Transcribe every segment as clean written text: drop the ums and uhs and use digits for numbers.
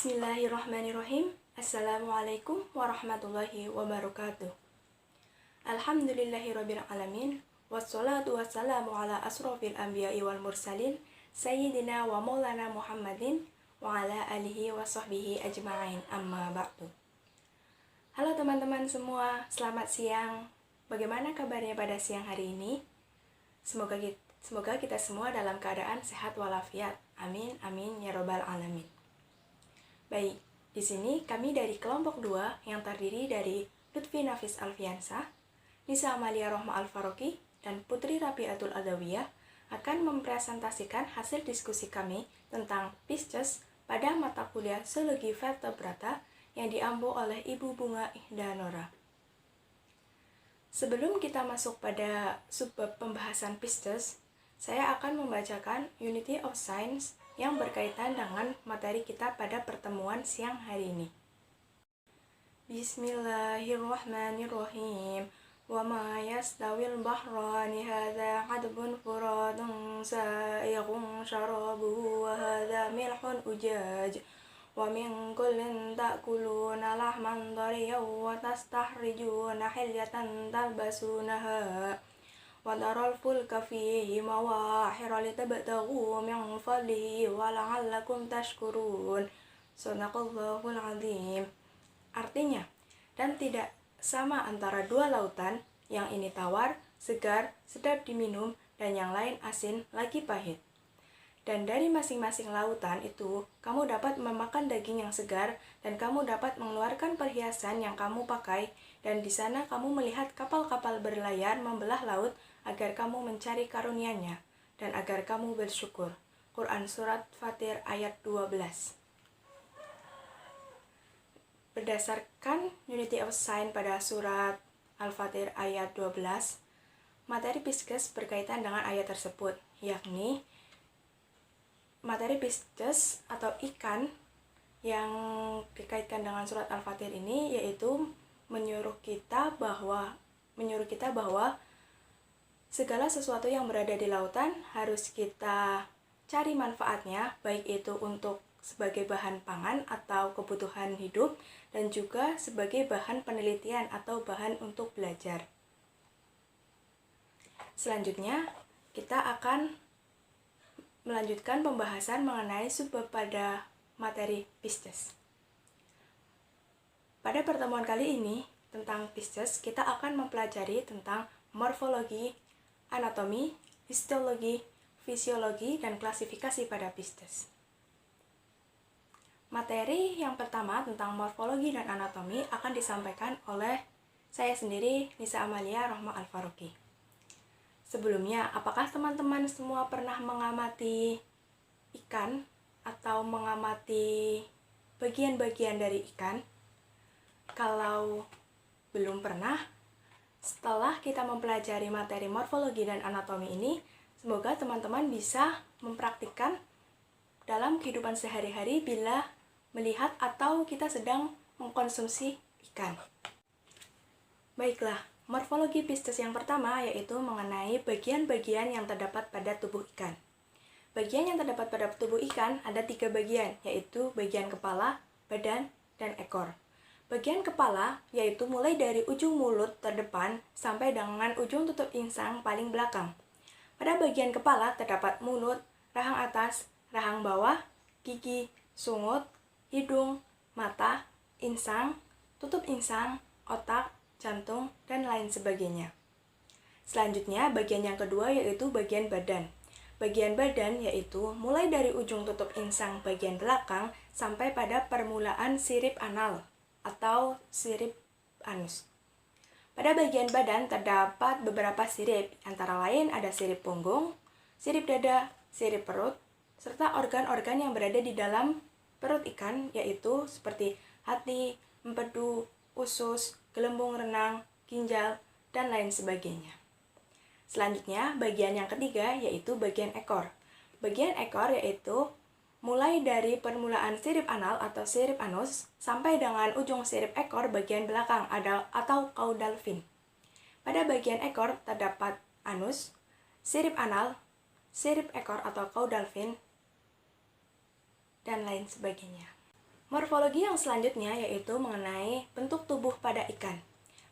Bismillahirrahmanirrahim. Assalamualaikum warahmatullahi wabarakatuh. Alhamdulillahirabbil alamin. Wassalatu wassalamu ala asrofil anbiya'i wal mursalin Sayyidina wa maulana Muhammadin wa ala alihi wa sahbihi ajma'in, amma ba'du. Halo teman-teman semua, selamat siang. Bagaimana kabarnya pada siang hari ini? Semoga kita semua dalam keadaan sehat walafiat. Amin, amin, ya robbal alamin. Baik, di sini kami dari kelompok 2 yang terdiri dari Lutfi Nafis Alfiansah, Nisa Amalia Rohma Al-Faroki, dan Putri Rabiatul Adawiyah akan mempresentasikan hasil diskusi kami tentang Pisces pada mata kuliah Zoologi Vertebrata yang diampu oleh Ibu Bunga Ihdanora. Sebelum kita masuk pada subbab pembahasan Pisces, saya akan membacakan Unity of Science yang berkaitan dengan materi kita pada pertemuan siang hari ini. Bismillahirrahmanirrahim. Wa ma yastawil bahrani hadza 'adbun furadun sa'ighun syarabuhu wa hadza milhun ujaj. Wa min kullin ta'kuluna lahman dariyyan wa tastahrijuna hilyatan talbasunaha. Wa daral fulka fihi mawahira litabtaghu min fadlihi wa la'allakum tashkurun. Shadaqallahul azim. Artinya, dan tidak sama antara dua lautan, yang ini tawar, segar, sedap diminum, dan yang lain asin, lagi pahit. Dan dari masing-masing lautan itu, kamu dapat memakan daging yang segar, dan kamu dapat mengeluarkan perhiasan yang kamu pakai, dan di sana kamu melihat kapal-kapal berlayar membelah laut, agar kamu mencari karunia-Nya, dan agar kamu bersyukur. Quran Surat Fatir ayat 12. Berdasarkan Unity of Science pada surat Al-Fatir ayat 12, materi Pisces berkaitan dengan ayat tersebut, yakni materi Pisces atau ikan yang dikaitkan dengan surat Al-Fatir ini yaitu menyuruh kita bahwa segala sesuatu yang berada di lautan harus kita cari manfaatnya, baik itu untuk sebagai bahan pangan atau kebutuhan hidup, dan juga sebagai bahan penelitian atau bahan untuk belajar. Selanjutnya, kita akan melanjutkan pembahasan mengenai subbab pada materi Pisces. Pada pertemuan kali ini, tentang Pisces, kita akan mempelajari tentang morfologi, anatomi, histologi, fisiologi, dan klasifikasi pada Pisces. Materi yang pertama tentang morfologi dan anatomi akan disampaikan oleh saya sendiri, Nisa Amalia Rohma Al-Faroki. Sebelumnya, apakah teman-teman semua pernah mengamati ikan atau mengamati bagian-bagian dari ikan? Kalau belum pernah, setelah kita mempelajari materi morfologi dan anatomi ini, semoga teman-teman bisa mempraktikkan dalam kehidupan sehari-hari bila melihat atau kita sedang mengkonsumsi ikan. Baiklah, morfologi Pisces yang pertama yaitu mengenai bagian-bagian yang terdapat pada tubuh ikan. Bagian yang terdapat pada tubuh ikan ada 3 bagian, yaitu bagian kepala, badan, dan ekor. Bagian kepala yaitu mulai dari ujung mulut terdepan sampai dengan ujung tutup insang paling belakang. Pada bagian kepala terdapat mulut, rahang atas, rahang bawah, gigi, sungut, hidung, mata, insang, tutup insang, otak, jantung, dan lain sebagainya. Selanjutnya, bagian yang kedua yaitu bagian badan. Bagian badan yaitu mulai dari ujung tutup insang bagian belakang sampai pada permulaan sirip anal atau sirip anus. Pada bagian badan terdapat beberapa sirip, antara lain ada sirip punggung, sirip dada, sirip perut, serta organ-organ yang berada di dalam perut ikan, yaitu seperti hati, empedu, usus, gelembung renang, ginjal, dan lain sebagainya. Selanjutnya, bagian yang ketiga yaitu bagian ekor. Bagian ekor yaitu mulai dari permulaan sirip anal atau sirip anus sampai dengan ujung sirip ekor bagian belakang atau caudal fin. Pada bagian ekor terdapat anus, sirip anal, sirip ekor atau caudal fin, dan lain sebagainya. Morfologi yang selanjutnya yaitu mengenai bentuk tubuh pada ikan.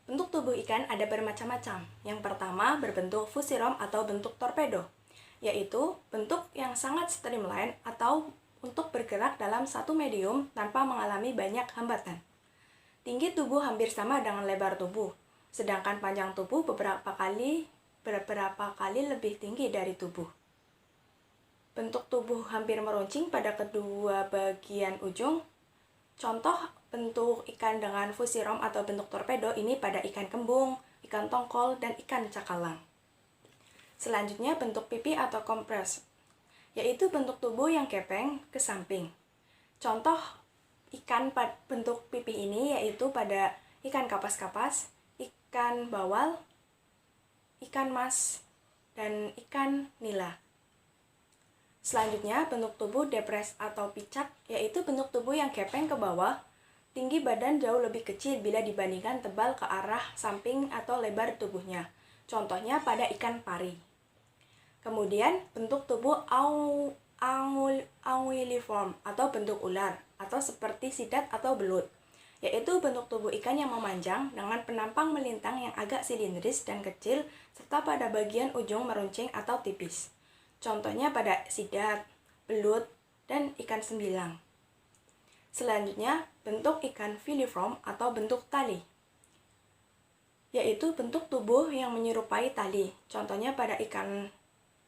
Bentuk tubuh ikan ada bermacam-macam. Yang pertama berbentuk fusiform atau bentuk torpedo, yaitu bentuk yang sangat streamline atau untuk bergerak dalam satu medium tanpa mengalami banyak hambatan. Tinggi tubuh hampir sama dengan lebar tubuh, sedangkan panjang tubuh beberapa kali lebih tinggi dari tubuh. Bentuk tubuh hampir meruncing pada kedua bagian ujung. Contoh bentuk ikan dengan fusiform atau bentuk torpedo ini pada ikan kembung, ikan tongkol, dan ikan cakalang. Selanjutnya bentuk pipi atau kompres, yaitu bentuk tubuh yang gepeng ke samping. Contoh ikan bentuk pipi ini yaitu pada ikan kapas-kapas, ikan bawal, ikan mas, dan ikan nila. Selanjutnya, bentuk tubuh depres atau picak, yaitu bentuk tubuh yang gepeng ke bawah, tinggi badan jauh lebih kecil bila dibandingkan tebal ke arah samping atau lebar tubuhnya. Contohnya pada ikan pari. Kemudian, bentuk tubuh anguilliform atau bentuk ular, atau seperti sidat atau belut, yaitu bentuk tubuh ikan yang memanjang dengan penampang melintang yang agak silindris dan kecil, serta pada bagian ujung meruncing atau tipis. Contohnya pada sidat, belut, dan ikan sembilang. Selanjutnya, bentuk ikan filiform atau bentuk tali, yaitu bentuk tubuh yang menyerupai tali. Contohnya pada ikan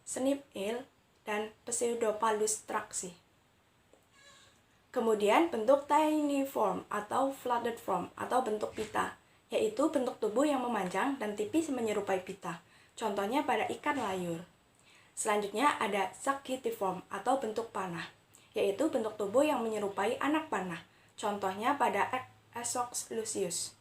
snip eel dan Pseudopalus traxi. Kemudian, bentuk tiniform atau flatted form atau bentuk pita, yaitu bentuk tubuh yang memanjang dan tipis menyerupai pita. Contohnya pada ikan layur. Selanjutnya ada sagitthiform atau bentuk panah, yaitu bentuk tubuh yang menyerupai anak panah. Contohnya pada Esox lucius.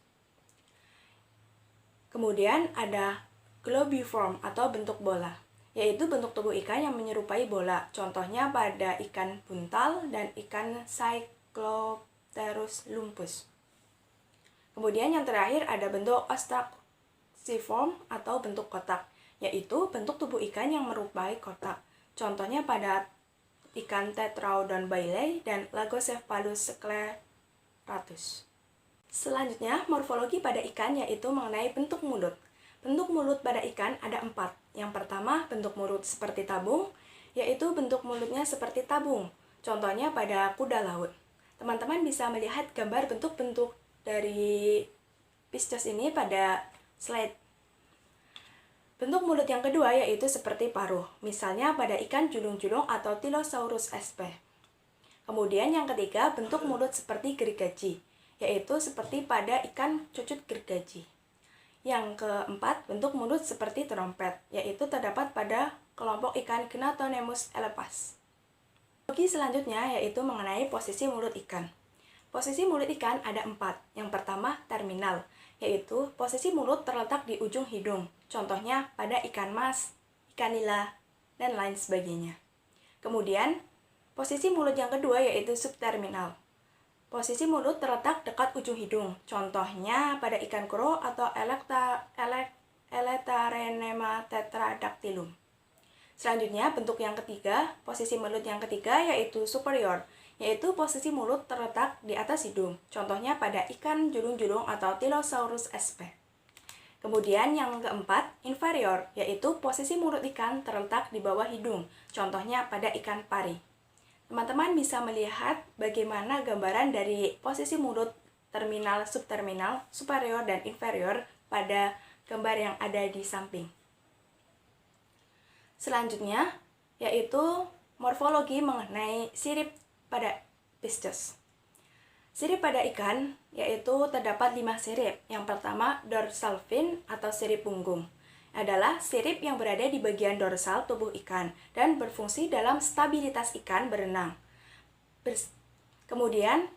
Kemudian ada globiform atau bentuk bola, yaitu bentuk tubuh ikan yang menyerupai bola. Contohnya pada ikan buntal dan ikan Cyclopterus lumpus. Kemudian yang terakhir ada bentuk ostraciform atau bentuk kotak, yaitu bentuk tubuh ikan yang menyerupai kotak. Contohnya pada ikan Tetraodon bailey dan Lagocephalus scleratus. Selanjutnya, morfologi pada ikan yaitu mengenai bentuk mulut. Bentuk mulut pada ikan ada 4. Yang pertama, bentuk mulut seperti tabung, yaitu bentuk mulutnya seperti tabung. Contohnya pada kuda laut. Teman-teman bisa melihat gambar bentuk-bentuk dari pisces ini pada slide. Bentuk mulut yang kedua yaitu seperti paruh, misalnya pada ikan julung-julung atau Tylosaurus sp. Kemudian yang ketiga, bentuk mulut seperti gergaji, yaitu seperti pada ikan cucut gergaji. Yang keempat, bentuk mulut seperti trompet, yaitu terdapat pada kelompok ikan Gnatonemus elephas. Morfologi selanjutnya yaitu mengenai posisi mulut ikan. Posisi mulut ikan ada 4. Yang pertama, terminal, yaitu posisi mulut terletak di ujung hidung. Contohnya pada ikan mas, ikan nila, dan lain sebagainya. Kemudian, posisi mulut yang kedua yaitu subterminal. Posisi mulut terletak dekat ujung hidung. Contohnya pada ikan kuro atau Eletarenema tetradactylum. Selanjutnya, bentuk yang ketiga, posisi mulut yang ketiga yaitu superior, yaitu posisi mulut terletak di atas hidung. Contohnya pada ikan julung-julung atau Tylosaurus sp. Kemudian yang keempat, inferior, yaitu posisi mulut ikan terletak di bawah hidung. Contohnya pada ikan pari. Teman-teman bisa melihat bagaimana gambaran dari posisi mulut terminal, subterminal, superior, dan inferior pada gambar yang ada di samping. Selanjutnya, yaitu morfologi mengenai sirip pada pisces. Sirip pada ikan yaitu terdapat 5 sirip. Yang pertama, dorsal fin atau sirip punggung. Adalah sirip yang berada di bagian dorsal tubuh ikan dan berfungsi dalam stabilitas ikan berenang. Kemudian,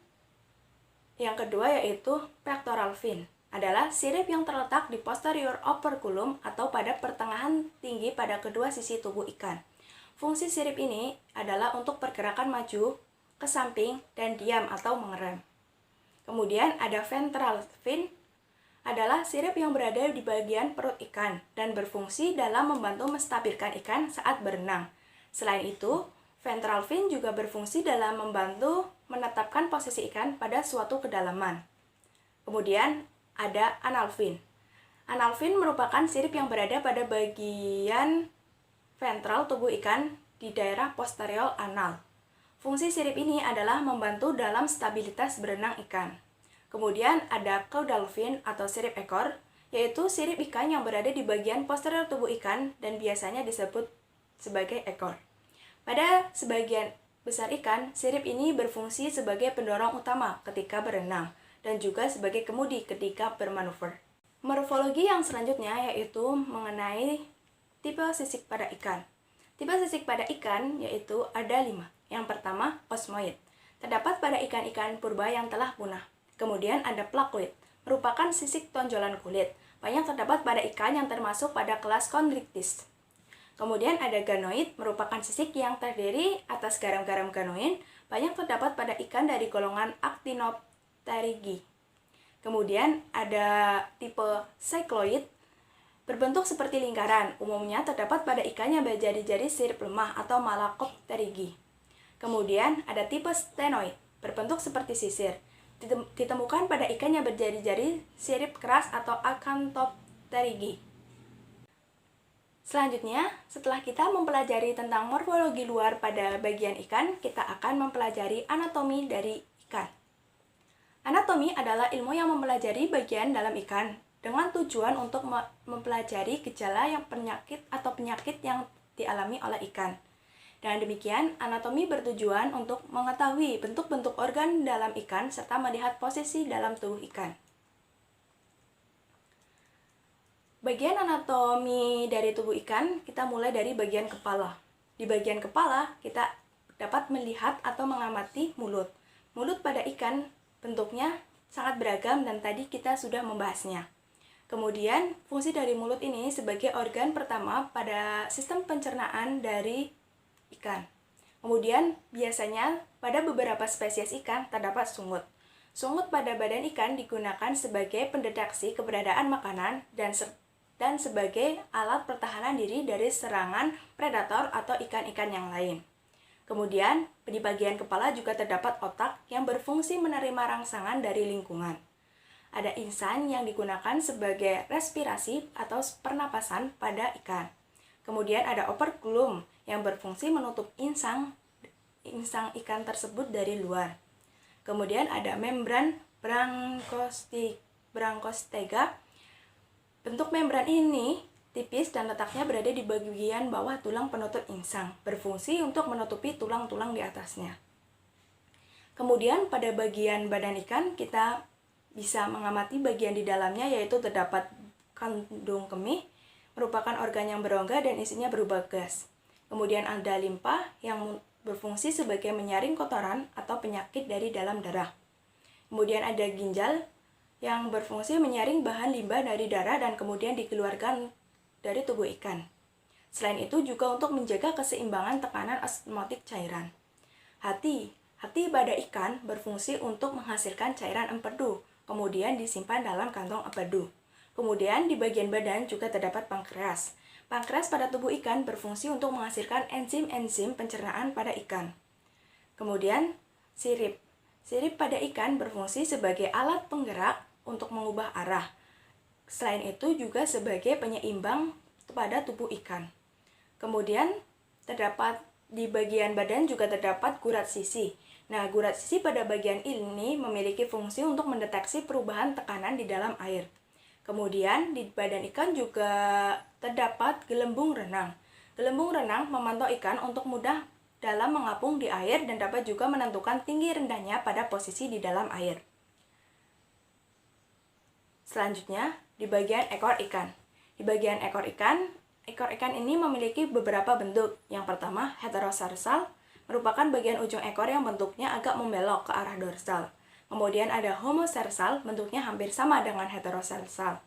yang kedua yaitu pectoral fin. Adalah sirip yang terletak di posterior operculum atau pada pertengahan tinggi pada kedua sisi tubuh ikan. Fungsi sirip ini adalah untuk pergerakan maju, ke samping, dan diam atau mengerem. Kemudian ada ventral fin, adalah sirip yang berada di bagian perut ikan dan berfungsi dalam membantu menstabilkan ikan saat berenang. Selain itu, ventral fin juga berfungsi dalam membantu menetapkan posisi ikan pada suatu kedalaman. Kemudian ada analfin. Analfin merupakan sirip yang berada pada bagian ventral tubuh ikan di daerah posterior anal. Fungsi sirip ini adalah membantu dalam stabilitas berenang ikan. Kemudian ada caudal fin atau sirip ekor, yaitu sirip ikan yang berada di bagian posterior tubuh ikan dan biasanya disebut sebagai ekor. Pada sebagian besar ikan, sirip ini berfungsi sebagai pendorong utama ketika berenang dan juga sebagai kemudi ketika bermanuver. Morfologi yang selanjutnya yaitu mengenai tipe sisik pada ikan. Tipe sisik pada ikan yaitu ada 5. Yang pertama, osmoid. Terdapat pada ikan-ikan purba yang telah punah. Kemudian ada plakoid, merupakan sisik tonjolan kulit. Banyak terdapat pada ikan yang termasuk pada kelas chondrichthyes. Kemudian ada ganoid, merupakan sisik yang terdiri atas garam-garam ganoid. Banyak terdapat pada ikan dari golongan Actinopterygii. Kemudian ada tipe cycloid, berbentuk seperti lingkaran. Umumnya terdapat pada ikan yang berjari-jari sirip lemah atau Malacopterygii. Kemudian ada tipe stenoid, berbentuk seperti sisir. Ditemukan pada ikan yang berjari-jari sirip keras atau Acanthopterygii. Selanjutnya, setelah kita mempelajari tentang morfologi luar pada bagian ikan, kita akan mempelajari anatomi dari ikan. Anatomi adalah ilmu yang mempelajari bagian dalam ikan dengan tujuan untuk mempelajari gejala yang penyakit yang dialami oleh ikan. Dengan demikian, anatomi bertujuan untuk mengetahui bentuk-bentuk organ dalam ikan serta melihat posisi dalam tubuh ikan. Bagian anatomi dari tubuh ikan, kita mulai dari bagian kepala. Di bagian kepala, kita dapat melihat atau mengamati mulut. Mulut pada ikan bentuknya sangat beragam dan tadi kita sudah membahasnya. Kemudian, fungsi dari mulut ini sebagai organ pertama pada sistem pencernaan dari ikan. Kemudian, biasanya pada beberapa spesies ikan terdapat sungut. Sungut pada badan ikan digunakan sebagai pendeteksi keberadaan makanan dan sebagai alat pertahanan diri dari serangan predator atau ikan-ikan yang lain. Kemudian, di bagian kepala juga terdapat otak yang berfungsi menerima rangsangan dari lingkungan. Ada insan yang digunakan sebagai respirasi atau pernapasan pada ikan. Kemudian ada operculum yang berfungsi menutup insang ikan tersebut dari luar. Kemudian ada membran brankostega. Bentuk membran ini tipis dan letaknya berada di bagian bawah tulang penutup insang, berfungsi untuk menutupi tulang-tulang di atasnya. Kemudian pada bagian badan ikan kita bisa mengamati bagian di dalamnya yaitu terdapat kandung kemih, merupakan organ yang berongga dan isinya berupa gas. Kemudian ada limpa yang berfungsi sebagai menyaring kotoran atau penyakit dari dalam darah. Kemudian ada ginjal yang berfungsi menyaring bahan limbah dari darah dan kemudian dikeluarkan dari tubuh ikan. Selain itu juga untuk menjaga keseimbangan tekanan osmotik cairan. Hati pada ikan berfungsi untuk menghasilkan cairan empedu, kemudian disimpan dalam kantong empedu. Kemudian di bagian badan juga terdapat pankreas. Pankreas pada tubuh ikan berfungsi untuk menghasilkan enzim-enzim pencernaan pada ikan. Kemudian sirip. Sirip pada ikan berfungsi sebagai alat penggerak untuk mengubah arah. Selain itu juga sebagai penyeimbang pada tubuh ikan. Kemudian terdapat di bagian badan juga terdapat gurat sisi. Nah, gurat sisi pada bagian ini memiliki fungsi untuk mendeteksi perubahan tekanan di dalam air. Kemudian di badan ikan juga terdapat gelembung renang. Gelembung renang memantau ikan untuk mudah dalam mengapung di air dan dapat juga menentukan tinggi rendahnya pada posisi di dalam air. Selanjutnya, di bagian ekor ikan. Di bagian ekor ikan ini memiliki beberapa bentuk. Yang pertama, heterosarsal, merupakan bagian ujung ekor yang bentuknya agak membelok ke arah dorsal. Kemudian ada homosersal, bentuknya hampir sama dengan heterosarsal.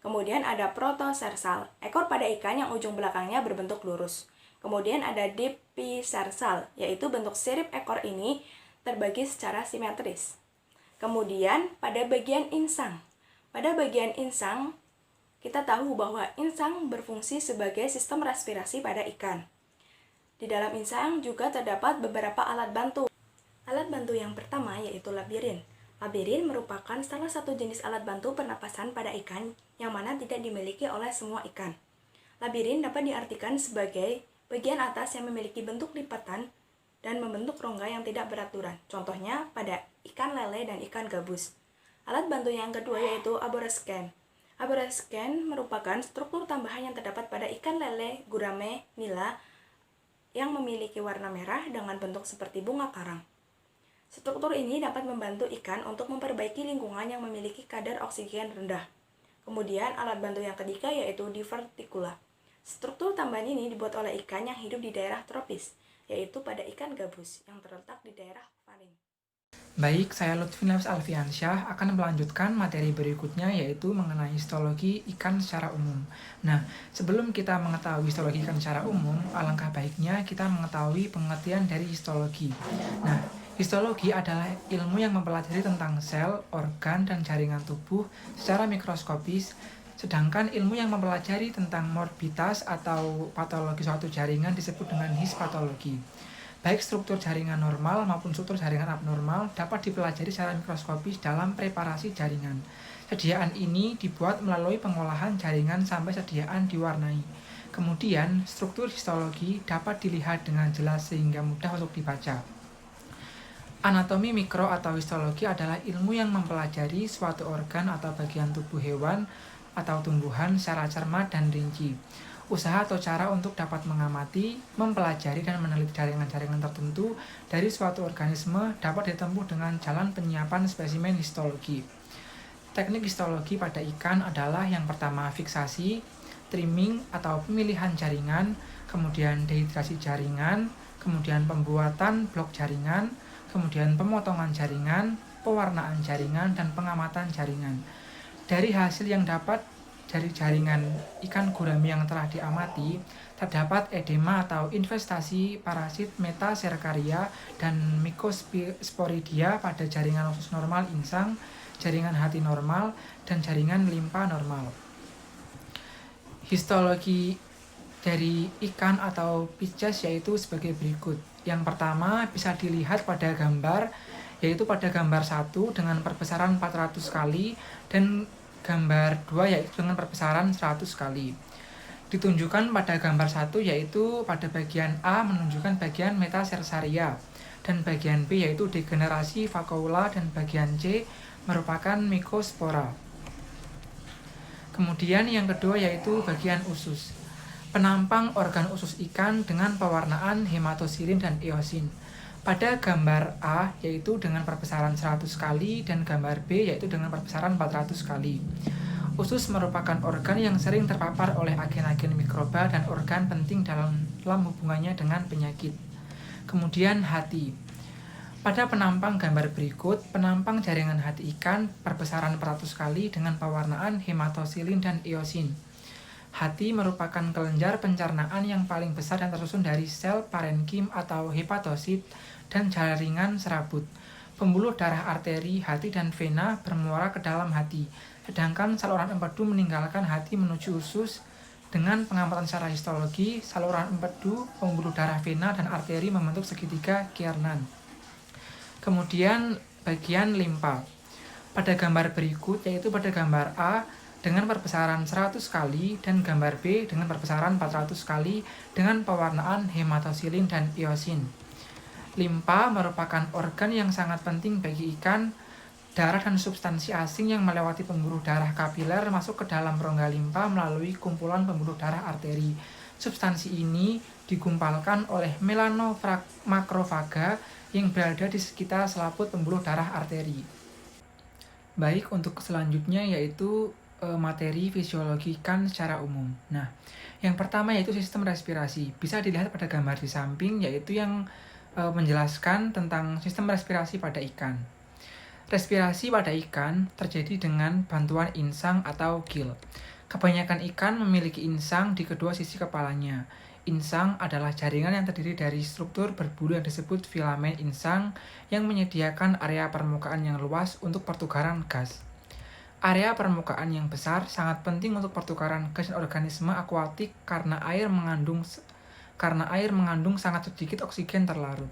Kemudian ada protosersal, ekor pada ikan yang ujung belakangnya berbentuk lurus. Kemudian ada dipisersal, yaitu bentuk sirip ekor ini terbagi secara simetris. Kemudian pada bagian insang. Pada bagian insang, kita tahu bahwa insang berfungsi sebagai sistem respirasi pada ikan. Di dalam insang juga terdapat beberapa alat bantu. Alat bantu yang pertama yaitu labirin. Labirin merupakan salah satu jenis alat bantu pernapasan pada ikan yang mana tidak dimiliki oleh semua ikan. Labirin dapat diartikan sebagai bagian atas yang memiliki bentuk lipatan dan membentuk rongga yang tidak beraturan. Contohnya pada ikan lele dan ikan gabus. Alat bantu yang kedua yaitu aboroscan. Aboroscan merupakan struktur tambahan yang terdapat pada ikan lele gurame nila yang memiliki warna merah dengan bentuk seperti bunga karang. Struktur ini dapat membantu ikan untuk memperbaiki lingkungan yang memiliki kadar oksigen rendah. Kemudian alat bantu yang ketiga yaitu diverticula. Struktur tambahan ini dibuat oleh ikan yang hidup di daerah tropis, yaitu pada ikan gabus yang terletak di daerah Faring. Baik, saya Lutfi Nafs Alfiansyah akan melanjutkan materi berikutnya yaitu mengenai histologi ikan secara umum. Nah, sebelum kita mengetahui histologi ikan secara umum, alangkah baiknya kita mengetahui pengertian dari histologi. Nah, histologi adalah ilmu yang mempelajari tentang sel, organ, dan jaringan tubuh secara mikroskopis, sedangkan ilmu yang mempelajari tentang morbiditas atau patologi suatu jaringan disebut dengan hispatologi. Baik struktur jaringan normal maupun struktur jaringan abnormal dapat dipelajari secara mikroskopis dalam preparasi jaringan. Sediaan ini dibuat melalui pengolahan jaringan sampai sediaan diwarnai. Kemudian, struktur histologi dapat dilihat dengan jelas sehingga mudah untuk dibaca. Anatomi mikro atau histologi adalah ilmu yang mempelajari suatu organ atau bagian tubuh hewan atau tumbuhan secara cermat dan rinci. Usaha atau cara untuk dapat mengamati, mempelajari, dan meneliti jaringan-jaringan tertentu dari suatu organisme dapat ditempuh dengan jalan penyiapan spesimen histologi. Teknik histologi pada ikan adalah yang pertama fiksasi, trimming atau pemilihan jaringan, kemudian dehidrasi jaringan, kemudian pembuatan blok jaringan, kemudian pemotongan jaringan, pewarnaan jaringan, dan pengamatan jaringan. Dari hasil yang dapat dari jaringan ikan gurame yang telah diamati, terdapat edema atau infestasi parasit Metacercaria dan Mycosporidia pada jaringan usus normal insang, jaringan hati normal, dan jaringan limpa normal. Histologi dari ikan atau Pisces yaitu sebagai berikut. Yang pertama bisa dilihat pada gambar, yaitu pada gambar 1 dengan perbesaran 400 kali dan gambar 2 yaitu dengan perbesaran 100 kali. Ditunjukkan pada gambar 1 yaitu pada bagian A menunjukkan bagian Metacercaria dan bagian B yaitu degenerasi vakuola dan bagian C merupakan Mycospora. Kemudian yang kedua yaitu bagian usus. Penampang organ usus ikan dengan pewarnaan hematosilin dan eosin. Pada gambar A yaitu dengan perbesaran 100 kali dan gambar B yaitu dengan perbesaran 400 kali. Usus merupakan organ yang sering terpapar oleh agen-agen mikroba dan organ penting dalam hubungannya dengan penyakit. Kemudian hati. Pada penampang gambar berikut, penampang jaringan hati ikan perbesaran 400 kali dengan pewarnaan hematosilin dan eosin. Hati merupakan kelenjar pencernaan yang paling besar dan tersusun dari sel parenkim atau hepatosit dan jaringan serabut. Pembuluh darah arteri, hati, dan vena bermuara ke dalam hati, sedangkan saluran empedu meninggalkan hati menuju usus. Dengan pengamatan secara histologi, saluran empedu, pembuluh darah vena, dan arteri membentuk segitiga Kiernan. Kemudian bagian limpa. Pada gambar berikut, yaitu pada gambar A, dengan perbesaran 100 kali dan gambar B dengan perbesaran 400 kali dengan pewarnaan hematosilin dan eosin. Limpa merupakan organ yang sangat penting bagi ikan. Darah dan substansi asing yang melewati pembuluh darah kapiler masuk ke dalam rongga limpa melalui kumpulan pembuluh darah arteri. Substansi ini digumpalkan oleh melanomakrofaga yang berada di sekitar selaput pembuluh darah arteri. Baik, untuk selanjutnya yaitu materi fisiologi ikan secara umum. Nah, yang pertama yaitu sistem respirasi. Bisa dilihat pada gambar di samping, yaitu yang menjelaskan tentang sistem respirasi pada ikan. Respirasi pada ikan terjadi dengan bantuan insang atau gill. Kebanyakan ikan memiliki insang di kedua sisi kepalanya. Insang adalah jaringan yang terdiri dari struktur berbulu yang disebut filamen insang yang menyediakan area permukaan yang luas untuk pertukaran gas. Area permukaan yang besar sangat penting untuk pertukaran gas dan organisme akuatik karena air mengandung sangat sedikit oksigen terlarut.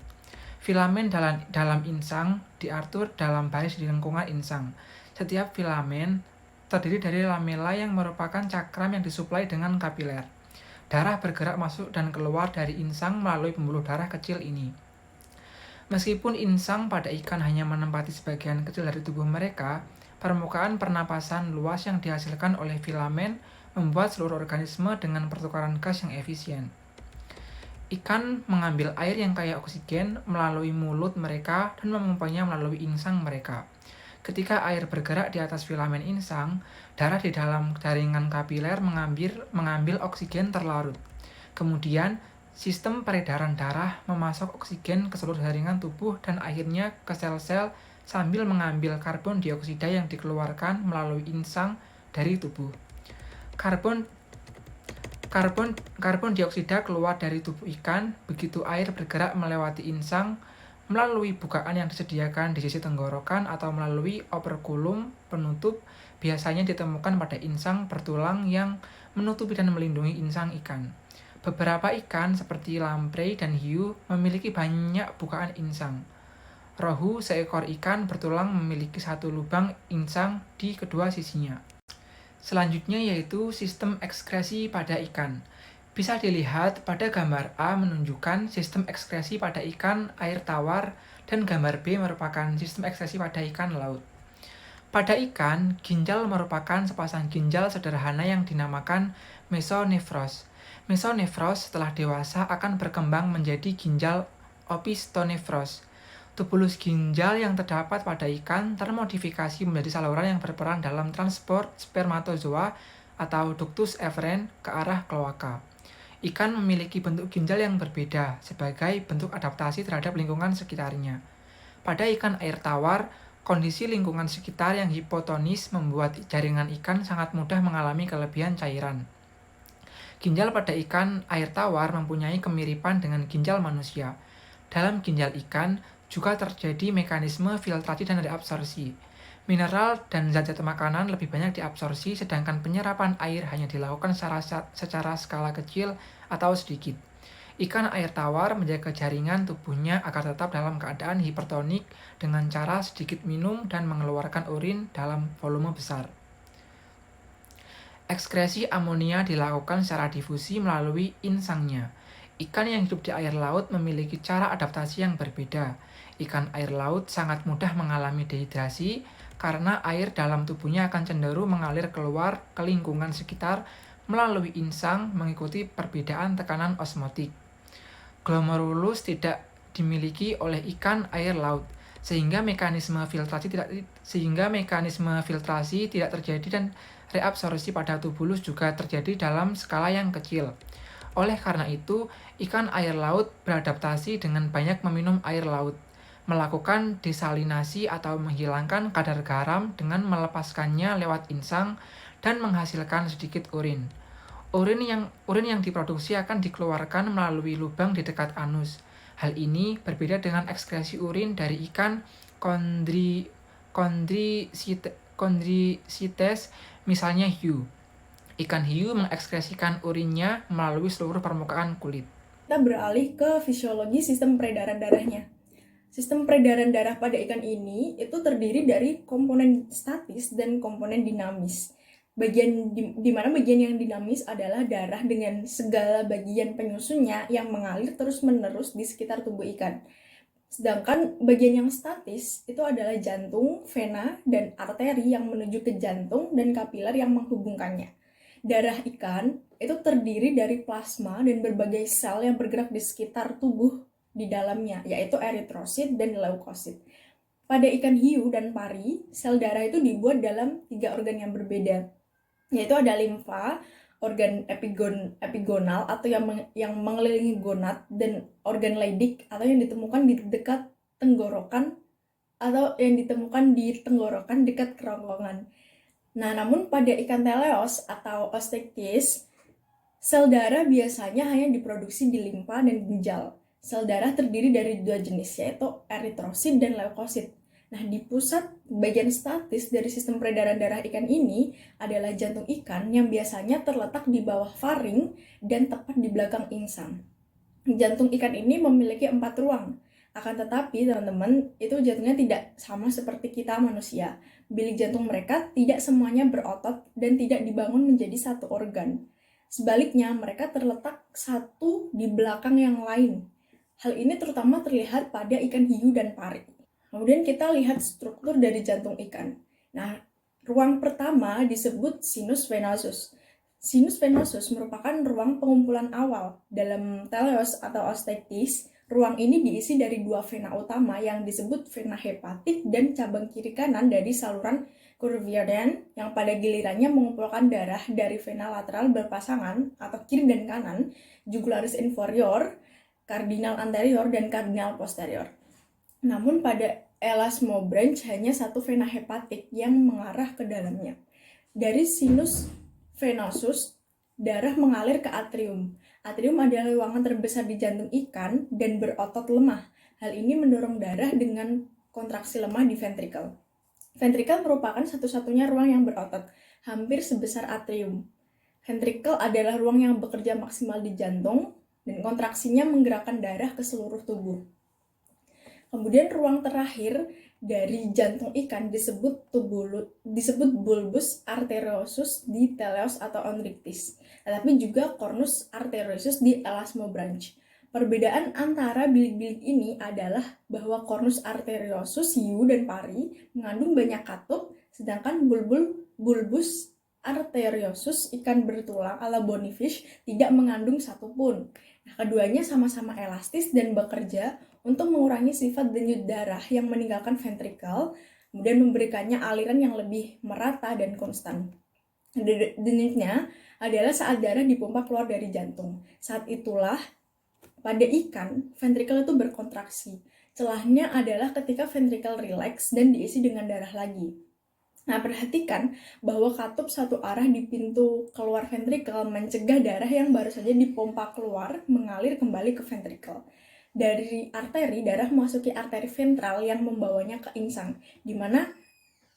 Filamen dalam insang diatur dalam baris di lingkungan insang. Setiap filamen terdiri dari lamela yang merupakan cakram yang disuplai dengan kapiler. Darah bergerak masuk dan keluar dari insang melalui pembuluh darah kecil ini. Meskipun insang pada ikan hanya menempati sebagian kecil dari tubuh mereka, permukaan pernapasan luas yang dihasilkan oleh filamen membuat seluruh organisme dengan pertukaran gas yang efisien. Ikan mengambil air yang kaya oksigen melalui mulut mereka dan memompanya melalui insang mereka. Ketika air bergerak di atas filamen insang, darah di dalam jaringan kapiler mengambil oksigen terlarut. Kemudian, sistem peredaran darah memasok oksigen ke seluruh jaringan tubuh dan akhirnya ke sel-sel sambil mengambil karbon dioksida yang dikeluarkan melalui insang dari tubuh. Karbon dioksida keluar dari tubuh ikan begitu air bergerak melewati insang melalui bukaan yang disediakan di sisi tenggorokan atau melalui operkulum penutup biasanya ditemukan pada insang bertulang yang menutupi dan melindungi insang ikan. Beberapa ikan seperti lamprey dan hiu memiliki banyak bukaan insang. Rohu, seekor ikan bertulang, memiliki satu lubang insang di kedua sisinya. Selanjutnya yaitu sistem ekskresi pada ikan. Bisa dilihat pada gambar A menunjukkan sistem ekskresi pada ikan air tawar dan gambar B merupakan sistem ekskresi pada ikan laut. Pada ikan, ginjal merupakan sepasang ginjal sederhana yang dinamakan mesonefros. Mesonefros setelah dewasa akan berkembang menjadi ginjal opistonefros. Tubulus ginjal yang terdapat pada ikan termodifikasi menjadi saluran yang berperan dalam transport spermatozoa atau ductus efferens ke arah kloaka. Ikan memiliki bentuk ginjal yang berbeda sebagai bentuk adaptasi terhadap lingkungan sekitarnya. Pada ikan air tawar, kondisi lingkungan sekitar yang hipotonis membuat jaringan ikan sangat mudah mengalami kelebihan cairan. Ginjal pada ikan air tawar mempunyai kemiripan dengan ginjal manusia. Dalam ginjal ikan juga terjadi mekanisme filtrasi dan reabsorpsi. Mineral dan zat-zat makanan lebih banyak diabsorpsi, sedangkan penyerapan air hanya dilakukan secara skala kecil atau sedikit. Ikan air tawar menjaga jaringan tubuhnya agar tetap dalam keadaan hipertonik dengan cara sedikit minum dan mengeluarkan urin dalam volume besar. Ekskresi amonia dilakukan secara difusi melalui insangnya. Ikan yang hidup di air laut memiliki cara adaptasi yang berbeda. Ikan air laut sangat mudah mengalami dehidrasi karena air dalam tubuhnya akan cenderung mengalir keluar ke lingkungan sekitar melalui insang mengikuti perbedaan tekanan osmotik. Glomerulus tidak dimiliki oleh ikan air laut, sehingga mekanisme filtrasi tidak terjadi dan reabsorpsi pada tubulus juga terjadi dalam skala yang kecil. Oleh karena itu, ikan air laut beradaptasi dengan banyak meminum air laut, melakukan desalinasi atau menghilangkan kadar garam dengan melepaskannya lewat insang dan menghasilkan sedikit urin. Urin yang diproduksi akan dikeluarkan melalui lubang di dekat anus. Hal ini berbeda dengan ekskresi urin dari ikan chondrichthyes, misalnya hiu. Ikan hiu mengekskresikan urinnya melalui seluruh permukaan kulit. Kita beralih ke fisiologi sistem peredaran darahnya. Sistem peredaran darah pada ikan ini itu terdiri dari komponen statis dan komponen dinamis. Di mana bagian yang dinamis adalah darah dengan segala bagian penyusunnya yang mengalir terus-menerus di sekitar tubuh ikan. Sedangkan bagian yang statis itu adalah jantung, vena, dan arteri yang menuju ke jantung dan kapiler yang menghubungkannya. Darah ikan itu terdiri dari plasma dan berbagai sel yang bergerak di sekitar tubuh di dalamnya, yaitu eritrosit dan leukosit. Pada ikan hiu dan pari, sel darah itu dibuat dalam 3 organ yang berbeda, yaitu ada limfa, organ epigonal atau yang mengelilingi gonad, dan organ Leydig atau yang ditemukan di dekat tenggorokan atau yang ditemukan di tenggorokan dekat kerongkongan. Nah, namun pada ikan teleos atau Osteichthyes, sel darah biasanya hanya diproduksi di limfa dan ginjal. Sel darah terdiri dari 2 jenis, yaitu eritrosit dan leukosit. Nah, di pusat bagian statis dari sistem peredaran darah ikan ini adalah jantung ikan yang biasanya terletak di bawah faring dan tepat di belakang insang. Jantung ikan ini memiliki 4 ruang, Akan tetapi teman-teman, itu jantungnya tidak sama seperti kita manusia. Bilik jantung mereka tidak semuanya berotot dan tidak dibangun menjadi satu organ. Sebaliknya, mereka terletak satu di belakang yang lain. Hal ini terutama terlihat pada ikan hiu dan pari. Kemudian kita lihat struktur dari jantung ikan. Nah, ruang pertama disebut sinus venosus. Sinus venosus merupakan ruang pengumpulan awal. Dalam teleos atau osteotis, ruang ini diisi dari dua vena utama yang disebut vena hepatik dan cabang kiri kanan dari saluran curvilinean yang pada gilirannya mengumpulkan darah dari vena lateral berpasangan atau kiri dan kanan, jugularis inferior, cardinal anterior, dan cardinal posterior. Namun pada elasmobranch hanya satu vena hepatik yang mengarah ke dalamnya. Dari sinus venosus, darah mengalir ke atrium. Atrium adalah ruangan terbesar di jantung ikan dan berotot lemah. Hal ini mendorong darah dengan kontraksi lemah di ventrikel. Ventrikel merupakan satu-satunya ruang yang berotot, hampir sebesar atrium. Ventrikel adalah ruang yang bekerja maksimal di jantung dan kontraksinya menggerakkan darah ke seluruh tubuh. Kemudian ruang terakhir dari jantung ikan disebut bulbus arteriosus di teleos atau onrictis, tetapi juga cornus arteriosus di elasmobranch. Perbedaan antara bilik-bilik ini adalah bahwa cornus arteriosus hiu dan pari mengandung banyak katup, sedangkan bulbus arteriosus ikan bertulang ala bonyfish tidak mengandung satupun. Nah, keduanya sama-sama elastis dan bekerja untuk mengurangi sifat denyut darah yang meninggalkan ventrikel, kemudian memberikannya aliran yang lebih merata dan konstan. Denyutnya adalah saat darah dipompa keluar dari jantung. Saat itulah pada ikan, ventrikel itu berkontraksi. Celahnya adalah ketika ventrikel rileks dan diisi dengan darah lagi. Nah, perhatikan bahwa katup satu arah di pintu keluar ventrikel mencegah darah yang baru saja dipompa keluar mengalir kembali ke ventrikel. Dari arteri, darah memasuki arteri ventral yang membawanya ke insang, di mana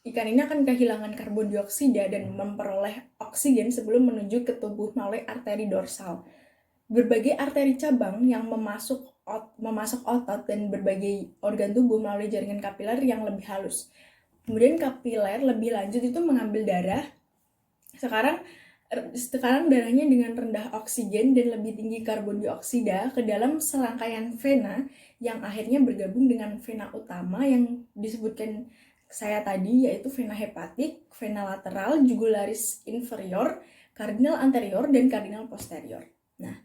ikan ini akan kehilangan karbon dioksida dan memperoleh oksigen sebelum menuju ke tubuh melalui arteri dorsal. Berbagai arteri cabang yang memasuk otot dan berbagai organ tubuh melalui jaringan kapiler yang lebih halus. Kemudian kapiler lebih lanjut itu mengambil darah. Sekarang darahnya dengan rendah oksigen dan lebih tinggi karbon dioksida ke dalam serangkaian vena yang akhirnya bergabung dengan vena utama yang disebutkan saya tadi, yaitu vena hepatik, vena lateral, jugularis inferior, cardinal anterior, dan cardinal posterior. Nah,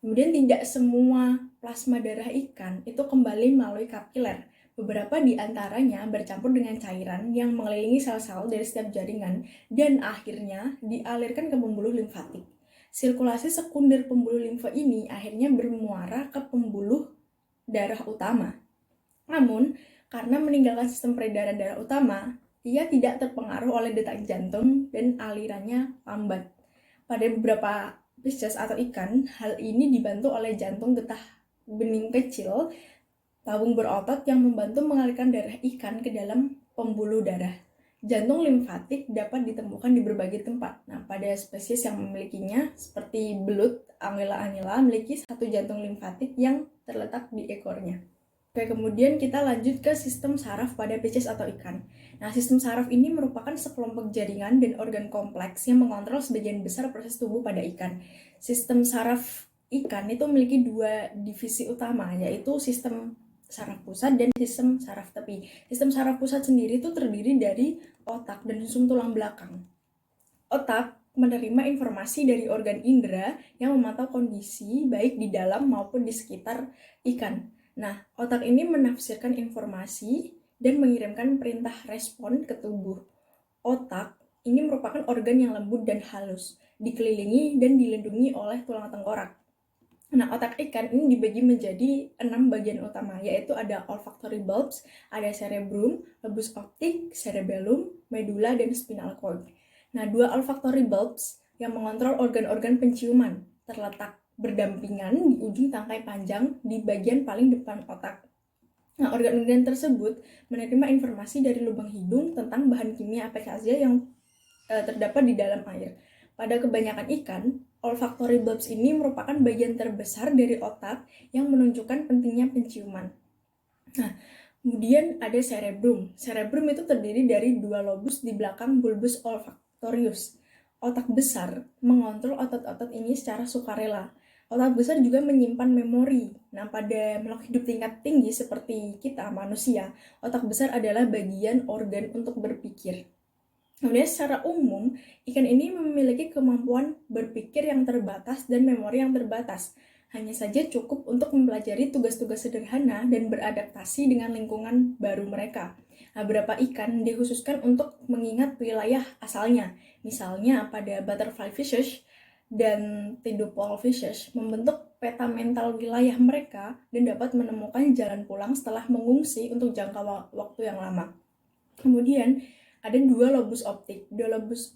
kemudian tidak semua plasma darah ikan itu kembali melalui kapiler. Beberapa di antaranya bercampur dengan cairan yang mengelilingi sel-sel dari setiap jaringan dan akhirnya dialirkan ke pembuluh limfatik. Sirkulasi sekunder pembuluh limfa ini akhirnya bermuara ke pembuluh darah utama. Namun, karena meninggalkan sistem peredaran darah utama, ia tidak terpengaruh oleh detak jantung dan alirannya lambat. Pada beberapa spesies atau ikan, hal ini dibantu oleh jantung getah bening kecil tabung berotot yang membantu mengalirkan darah ikan ke dalam pembuluh darah. Jantung limfatik dapat ditemukan di berbagai tempat. Nah, pada spesies yang memilikinya, seperti belut, Anguilla memiliki satu jantung limfatik yang terletak di ekornya. Oke, kemudian kita lanjut ke sistem saraf pada spesies atau ikan. Nah, sistem saraf ini merupakan sekelompok jaringan dan organ kompleks yang mengontrol sebagian besar proses tubuh pada ikan. Sistem saraf ikan itu memiliki dua divisi utama, yaitu sistem saraf pusat dan sistem saraf tepi. Sistem saraf pusat sendiri itu terdiri dari otak dan sum tulang belakang. Otak menerima informasi dari organ indera yang memantau kondisi baik di dalam maupun di sekitar ikan. Nah, otak ini menafsirkan informasi dan mengirimkan perintah respon ke tubuh. Otak ini merupakan organ yang lembut dan halus, dikelilingi dan dilindungi oleh tulang tengkorak. Nah, otak ikan ini dibagi menjadi 6 bagian utama, yaitu ada olfactory bulbs, ada cerebrum, lobus optik, cerebellum, medulla, dan spinal cord. Nah, 2 olfactory bulbs yang mengontrol organ-organ penciuman terletak berdampingan di ujung tangkai panjang di bagian paling depan otak. Nah, organ-organ tersebut menerima informasi dari lubang hidung tentang bahan kimia apa saja yang terdapat di dalam air. Pada kebanyakan ikan, olfactory bulbs ini merupakan bagian terbesar dari otak yang menunjukkan pentingnya penciuman. Nah, kemudian ada cerebrum. Cerebrum itu terdiri dari dua lobus di belakang bulbus olfactorius. Otak besar mengontrol otot-otot ini secara sukarela. Otak besar juga menyimpan memori. Nah, pada makhluk hidup tingkat tinggi seperti kita, manusia, otak besar adalah bagian organ untuk berpikir. Kemudian secara umum, ikan ini memiliki kemampuan berpikir yang terbatas dan memori yang terbatas. Hanya saja cukup untuk mempelajari tugas-tugas sederhana dan beradaptasi dengan lingkungan baru mereka. Nah, beberapa ikan dikhususkan untuk mengingat wilayah asalnya. Misalnya pada butterfly fishes dan tadpole fishes membentuk peta mental wilayah mereka dan dapat menemukan jalan pulang setelah mengungsi untuk jangka waktu yang lama. Kemudian ada dua lobus optik. Dua lobus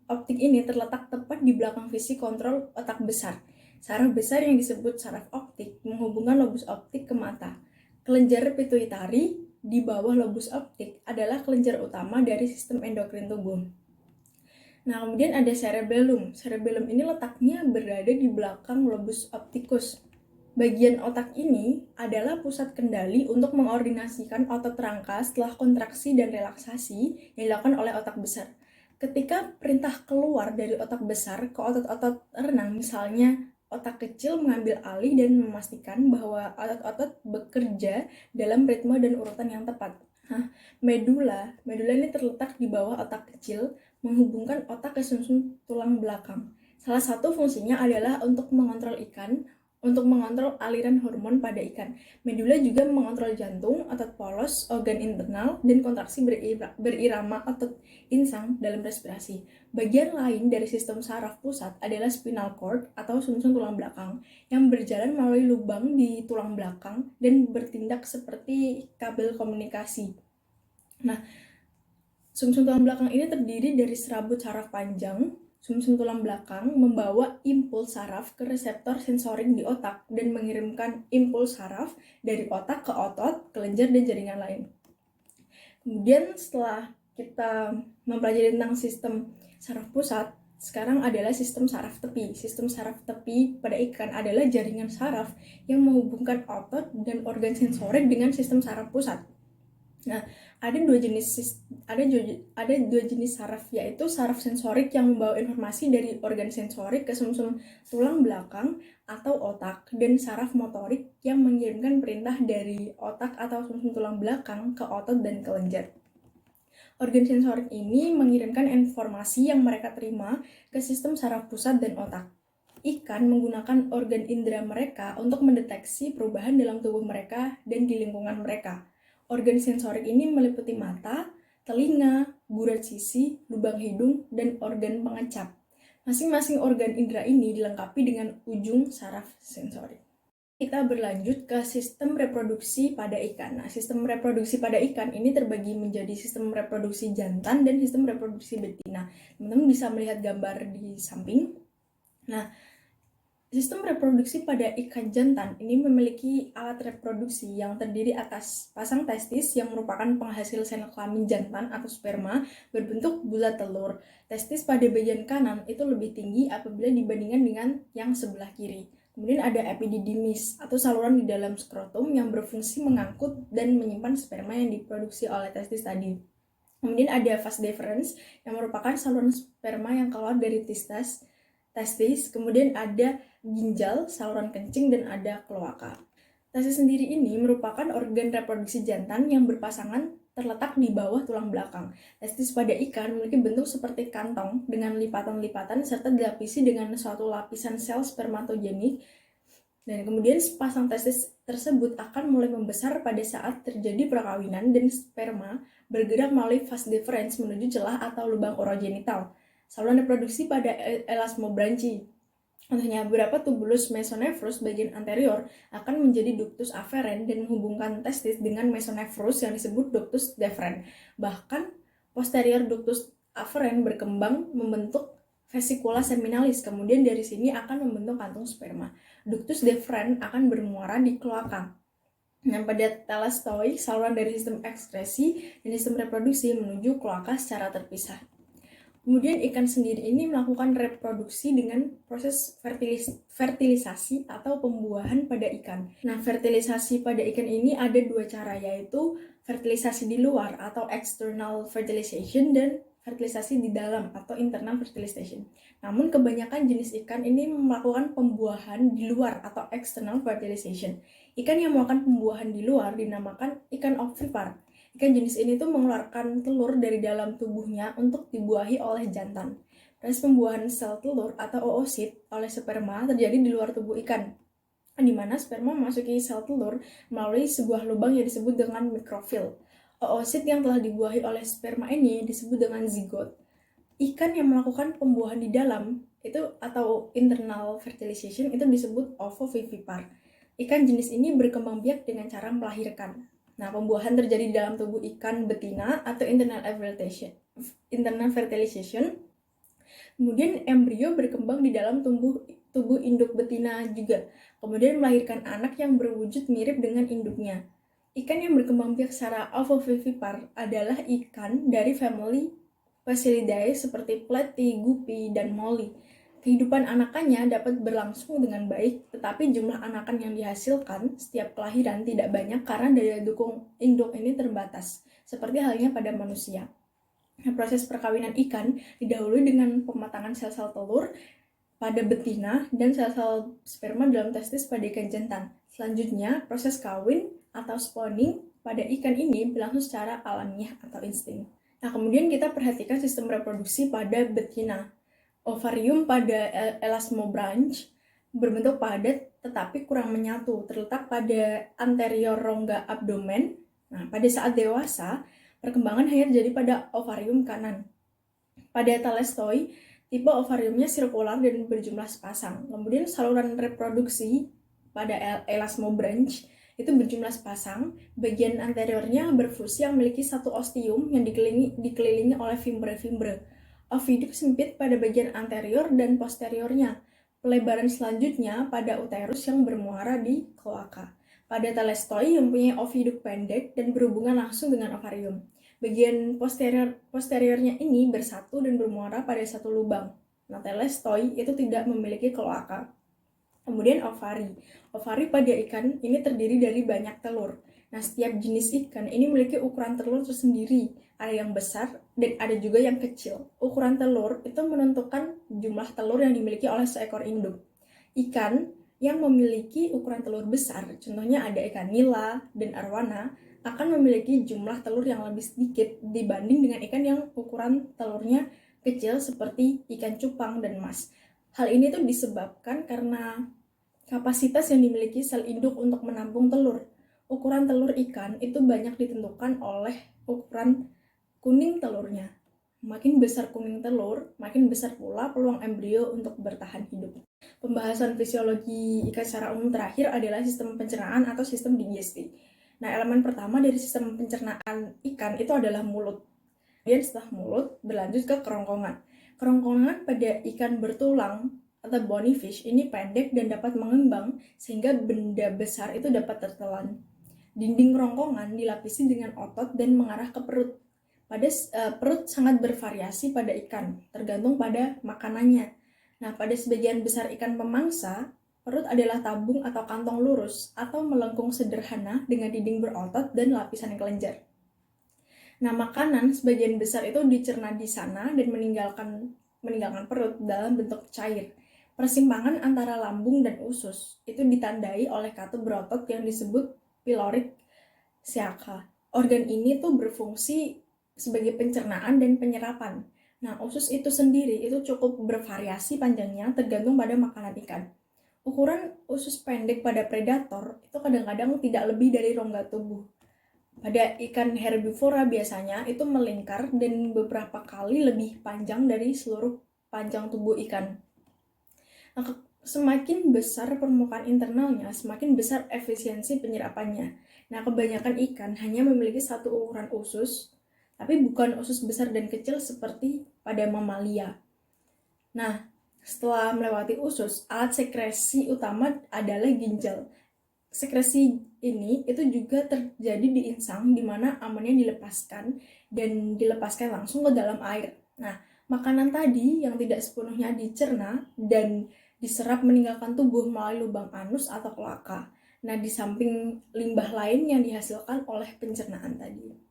optik ini terletak tepat di belakang visi kontrol otak besar. Saraf besar yang disebut saraf optik menghubungkan lobus optik ke mata. Kelenjar pituitari di bawah lobus optik adalah kelenjar utama dari sistem endokrin tubuh. Nah, kemudian ada cerebellum. Cerebellum ini letaknya berada di belakang lobus opticus. Bagian otak ini adalah pusat kendali untuk mengordinasikan otot rangka setelah kontraksi dan relaksasi yang dilakukan oleh otak besar. Ketika perintah keluar dari otak besar ke otot-otot renang, misalnya otak kecil mengambil alih dan memastikan bahwa otot-otot bekerja dalam ritme dan urutan yang tepat. Medula ini terletak di bawah otak kecil, menghubungkan otak ke sumsum tulang belakang. Salah satu fungsinya adalah untuk mengontrol aliran hormon pada ikan. Medula juga mengontrol jantung, otot polos, organ internal, dan kontraksi berirama otot insang dalam respirasi. Bagian lain dari sistem saraf pusat adalah spinal cord atau sumsum tulang belakang yang berjalan melalui lubang di tulang belakang dan bertindak seperti kabel komunikasi. Nah, sumsum tulang belakang ini terdiri dari serabut saraf panjang. Sumsum tulang belakang membawa impuls saraf ke reseptor sensorik di otak dan mengirimkan impuls saraf dari otak ke otot, kelenjar, dan jaringan lain. Kemudian setelah kita mempelajari tentang sistem saraf pusat, sekarang adalah sistem saraf tepi. Sistem saraf tepi pada ikan adalah jaringan saraf yang menghubungkan otot dan organ sensorik dengan sistem saraf pusat. Nah, ada dua jenis saraf, yaitu saraf sensorik yang membawa informasi dari organ sensorik ke sumsum tulang belakang atau otak, dan saraf motorik yang mengirimkan perintah dari otak atau sumsum tulang belakang ke otot dan kelenjar. Organ sensorik ini mengirimkan informasi yang mereka terima ke sistem saraf pusat dan otak. Ikan menggunakan organ indera mereka untuk mendeteksi perubahan dalam tubuh mereka dan di lingkungan mereka. Organ sensorik ini meliputi mata, telinga, gurat sisi, lubang hidung, dan organ pengecap. Masing-masing organ indera ini dilengkapi dengan ujung saraf sensorik. Kita berlanjut ke sistem reproduksi pada ikan. Nah, sistem reproduksi pada ikan ini terbagi menjadi sistem reproduksi jantan dan sistem reproduksi betina. Teman-teman bisa melihat gambar di samping. Nah, sistem reproduksi pada ikan jantan ini memiliki alat reproduksi yang terdiri atas pasang testis yang merupakan penghasil sel kelamin jantan atau sperma berbentuk bulat telur. Testis pada bagian kanan itu lebih tinggi apabila dibandingkan dengan yang sebelah kiri. Kemudian ada epididymis atau saluran di dalam skrotum yang berfungsi mengangkut dan menyimpan sperma yang diproduksi oleh testis tadi. Kemudian ada vas deferens yang merupakan saluran sperma yang keluar dari testis. Kemudian ada ginjal, saluran kencing, dan ada kloaka. Testis sendiri ini merupakan organ reproduksi jantan yang berpasangan terletak di bawah tulang belakang. Testis pada ikan memiliki bentuk seperti kantong dengan lipatan-lipatan serta dilapisi dengan suatu lapisan sel spermatogenik. Dan kemudian sepasang testis tersebut akan mulai membesar pada saat terjadi perkawinan dan sperma bergerak melalui vas deferens menuju celah atau lubang orogenital. Saluran reproduksi pada elasmobranchi. Contohnya, beberapa tubulus mesonephros bagian anterior akan menjadi ductus afferens dan menghubungkan testis dengan mesonephros yang disebut ductus deferens. Bahkan, posterior ductus afferens berkembang membentuk vesicula seminalis, kemudian dari sini akan membentuk kantung sperma. Ductus deferens akan bermuara di kloaka. Nah, pada thalassoi, saluran dari sistem ekskresi dan sistem reproduksi menuju kloaka secara terpisah. Kemudian ikan sendiri ini melakukan reproduksi dengan proses fertilisasi atau pembuahan pada ikan. Nah, fertilisasi pada ikan ini ada dua cara, yaitu fertilisasi di luar atau external fertilization dan fertilisasi di dalam atau internal fertilization. Namun kebanyakan jenis ikan ini melakukan pembuahan di luar atau external fertilization. Ikan yang melakukan pembuahan di luar dinamakan ikan ovipar. Ikan jenis ini tuh mengeluarkan telur dari dalam tubuhnya untuk dibuahi oleh jantan. Proses pembuahan sel telur atau oosit oleh sperma terjadi di luar tubuh ikan, di mana sperma memasuki sel telur melalui sebuah lubang yang disebut dengan mikrofil. Oosit yang telah dibuahi oleh sperma ini disebut dengan zigot. Ikan yang melakukan pembuahan di dalam itu atau internal fertilization itu disebut ovovivipar. Ikan jenis ini berkembang biak dengan cara melahirkan. Nah, pembuahan terjadi di dalam tubuh ikan betina atau internal fertilization. Kemudian embrio berkembang di dalam tubuh induk betina juga. Kemudian melahirkan anak yang berwujud mirip dengan induknya. Ikan yang berkembang biak secara ovovivipar adalah ikan dari famili Phasilidae seperti platy, guppy, dan molly. Kehidupan anakannya dapat berlangsung dengan baik, tetapi jumlah anakan yang dihasilkan setiap kelahiran tidak banyak karena daya dukung induk ini terbatas, seperti halnya pada manusia. Nah, proses perkawinan ikan didahului dengan pematangan sel-sel telur pada betina dan sel-sel sperma dalam testis pada ikan jantan. Selanjutnya, proses kawin atau spawning pada ikan ini berlangsung secara alamiah atau insting. Nah, kemudian kita perhatikan sistem reproduksi pada betina. Ovarium pada elasmobranch berbentuk padat tetapi kurang menyatu, terletak pada anterior rongga abdomen. Nah, pada saat dewasa, perkembangan hanya terjadi pada ovarium kanan. Pada thalestoi, tipe ovariumnya sirkular dan berjumlah sepasang. Kemudian saluran reproduksi pada elasmobranch itu berjumlah sepasang. Bagian anteriornya berfusi yang memiliki satu ostium yang dikelilingi oleh fimbre-fimbre. Oviduk sempit pada bagian anterior dan posteriornya. Pelebaran selanjutnya pada uterus yang bermuara di kloaka. Pada thalestoi yang mempunyai oviduk pendek dan berhubungan langsung dengan ovarium. Bagian posteriornya ini bersatu dan bermuara pada satu lubang. Nah, thalestoi itu tidak memiliki kloaka. Kemudian ovari. Ovari pada ikan ini terdiri dari banyak telur. Nah, setiap jenis ikan ini memiliki ukuran telur tersendiri. Ada yang besar dan ada juga yang kecil. Ukuran telur itu menentukan jumlah telur yang dimiliki oleh seekor induk. Ikan yang memiliki ukuran telur besar, contohnya ada ikan nila dan arwana, akan memiliki jumlah telur yang lebih sedikit dibanding dengan ikan yang ukuran telurnya kecil seperti ikan cupang dan mas. Hal ini tuh disebabkan karena kapasitas yang dimiliki sel induk untuk menampung telur. Ukuran telur ikan itu banyak ditentukan oleh ukuran kuning telurnya. Makin besar kuning telur, makin besar pula peluang embrio untuk bertahan hidup. Pembahasan fisiologi ikan secara umum terakhir adalah sistem pencernaan atau sistem digesti. Nah, elemen pertama dari sistem pencernaan ikan itu adalah mulut. Kemudian setelah mulut, berlanjut ke kerongkongan. Kerongkongan pada ikan bertulang atau bony fish ini pendek dan dapat mengembang sehingga benda besar itu dapat tertelan. Dinding kerongkongan dilapisi dengan otot dan mengarah ke perut. Perut sangat bervariasi pada ikan, tergantung pada makanannya. Nah, pada sebagian besar ikan pemangsa, perut adalah tabung atau kantong lurus atau melengkung sederhana dengan dinding berotot dan lapisan kelenjar. Nah, makanan sebagian besar itu dicerna di sana dan meninggalkan perut dalam bentuk cair. Persimpangan antara lambung dan usus itu ditandai oleh katup berotot yang disebut pyloric ceaca. Organ ini tuh berfungsi sebagai pencernaan dan penyerapan. Nah, usus itu sendiri itu cukup bervariasi panjangnya tergantung pada makanan ikan. Ukuran usus pendek pada predator itu kadang-kadang tidak lebih dari rongga tubuh. Pada ikan herbivora biasanya itu melingkar dan beberapa kali lebih panjang dari seluruh panjang tubuh ikan. Nah, semakin besar permukaan internalnya, semakin besar efisiensi penyerapannya. Nah, kebanyakan ikan hanya memiliki satu ukuran usus, tapi bukan usus besar dan kecil seperti pada mamalia. Nah, setelah melewati usus, alat sekresi utama adalah ginjal. Sekresi ini itu juga terjadi di insang di mana amonia dilepaskan dan dilepaskan langsung ke dalam air. Nah, makanan tadi yang tidak sepenuhnya dicerna dan diserap meninggalkan tubuh melalui lubang anus atau kloaka. Nah, di samping limbah lain yang dihasilkan oleh pencernaan tadi.